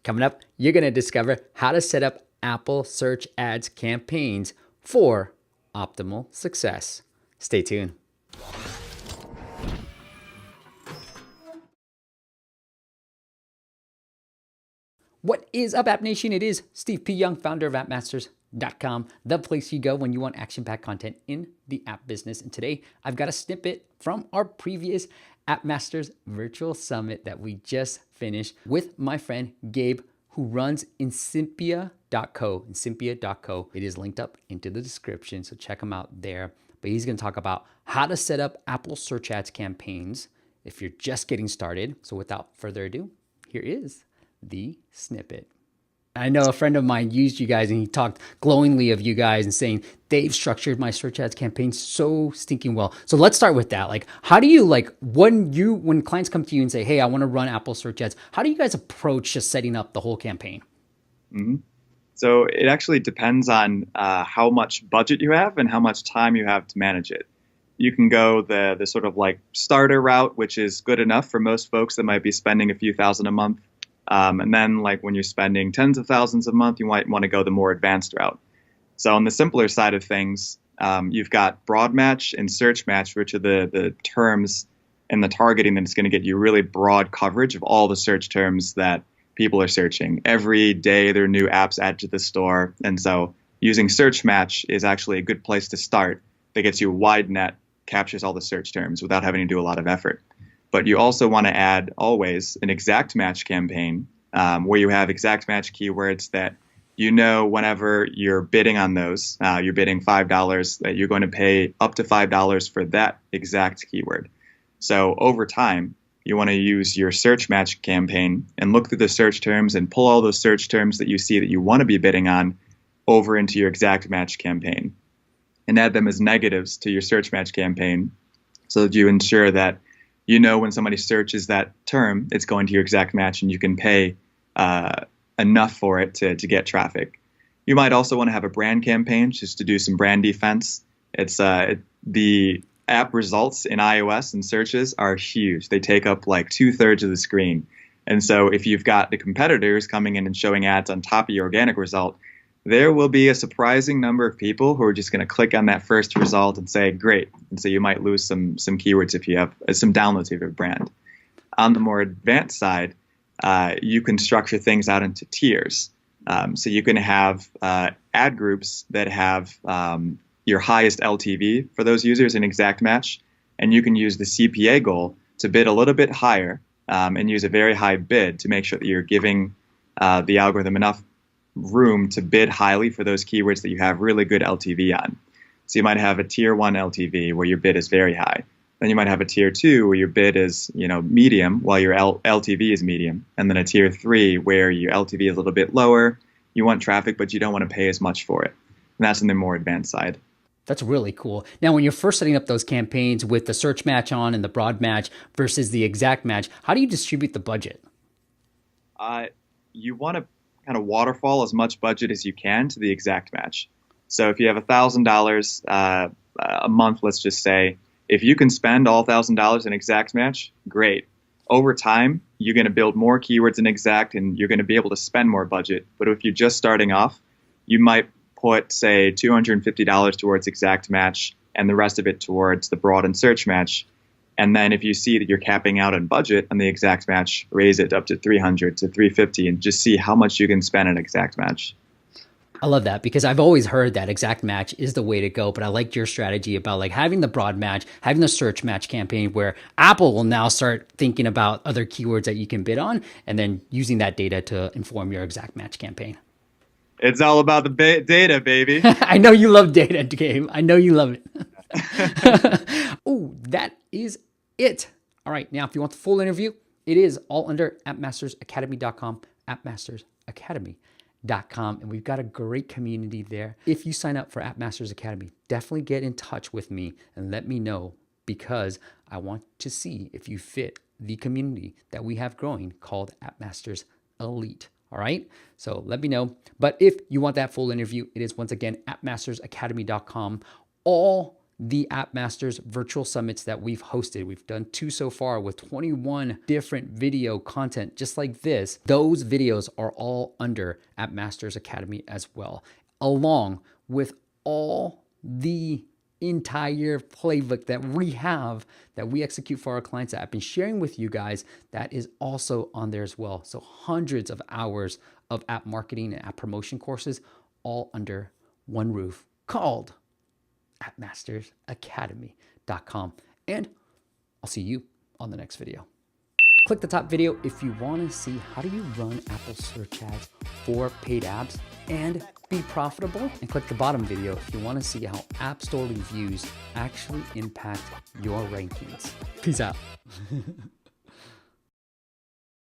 Coming up, you're going to discover how to set up Apple Search Ads campaigns for optimal success. Stay tuned. What is up, App Nation? It is Steve P. Young, founder of appmasters.com, the place you go when you want action-packed content in the app business. And today, I've got a snippet from our previous App Masters Virtual Summit that we just finished with my friend Gabe, who runs Incipia.co. Incipia.co. It is linked up into the description, so check him out there. But he's going to talk about how to set up Apple Search Ads campaigns if you're just getting started. So without further ado, here is the snippet. I know a friend of mine used you guys and he talked glowingly of you guys and saying, they've structured my search ads campaign so stinking well. So let's start with that. Like, how do you, when clients come to you and say, hey, I want to run Apple search ads, how do you guys approach just setting up the whole campaign? Mm-hmm. So it actually depends on how much budget you have and how much time you have to manage it. You can go the sort of like starter route, which is good enough for most folks that might be spending a few thousand a month. And then like when you're spending tens of thousands a month, you might want to go the more advanced route. So on the simpler side of things, you've got broad match and search match, which are the terms and the targeting that's going to get you really broad coverage of all the search terms that people are searching. Every day there are new apps added to the store. And so using search match is actually a good place to start that gets you a wide net, captures all the search terms without having to do a lot of effort. But you also want to add always an exact match campaign where you have exact match keywords that you know whenever you're bidding on those, you're bidding $5, that you're going to pay up to $5 for that exact keyword. So over time, you want to use your search match campaign and look through the search terms and pull all those search terms that you see that you want to be bidding on over into your exact match campaign and add them as negatives to your search match campaign so that you ensure that you know when somebody searches that term, it's going to your exact match and you can pay enough for it to get traffic. You might also want to have a brand campaign just to do some brand defense. It's the app results in iOS and searches are huge. They take up like 2/3 of the screen. And so if you've got the competitors coming in and showing ads on top of your organic result, there will be a surprising number of people who are just going to click on that first result and say, great. And so you might lose some keywords if you have some downloads of your brand. On the more advanced side, you can structure things out into tiers. So you can have ad groups that have your highest LTV for those users in exact match. And you can use the CPA goal to bid a little bit higher and use a very high bid to make sure that you're giving the algorithm enough room to bid highly for those keywords that you have really good LTV on. So you might have a tier 1 LTV where your bid is very high. Then you might have a tier 2 where your bid is, medium while your LTV is medium. And then a tier 3 where your LTV is a little bit lower. You want traffic, but you don't want to pay as much for it. And that's on the more advanced side. That's really cool. Now, when you're first setting up those campaigns with the search match on and the broad match versus the exact match, how do you distribute the budget? You want to kind of waterfall as much budget as you can to the exact match. So if you have $1,000 a month, let's just say, if you can spend all $1,000 in exact match, great. Over time, you're going to build more keywords in exact and you're going to be able to spend more budget. But if you're just starting off, you might put, say, $250 towards exact match and the rest of it towards the broad and search match. And then if you see that you're capping out on budget on the exact match, raise it up to $300 to $350 and just see how much you can spend on exact match. I love that because I've always heard that exact match is the way to go. But I liked your strategy about like having the broad match, having the search match campaign where Apple will now start thinking about other keywords that you can bid on and then using that data to inform your exact match campaign. It's all about the data, baby. I know you love data, Gabe. I know you love it. Oh, that is it. All right. Now, if you want the full interview, it is all under appmastersacademy.com, appmastersacademy.com. And we've got a great community there. If you sign up for App Masters Academy, definitely get in touch with me and let me know because I want to see if you fit the community that we have growing called App Masters Elite. All right. So let me know. But if you want that full interview, it is once again appmastersacademy.com. All the App Masters virtual summits that we've hosted. We've done 2 so far with 21 different video content just like this. Those videos are all under App Masters Academy as well, along with all the entire playbook that we have that we execute for our clients that I've been sharing with you guys. That is also on there as well. So hundreds of hours of app marketing and app promotion courses all under one roof called appmastersacademy.com. And I'll see you on the next video. Click the top video if you want to see how do you run Apple search ads for paid apps and be profitable. And click the bottom video if you want to see how App Store reviews actually impact your rankings. Peace out.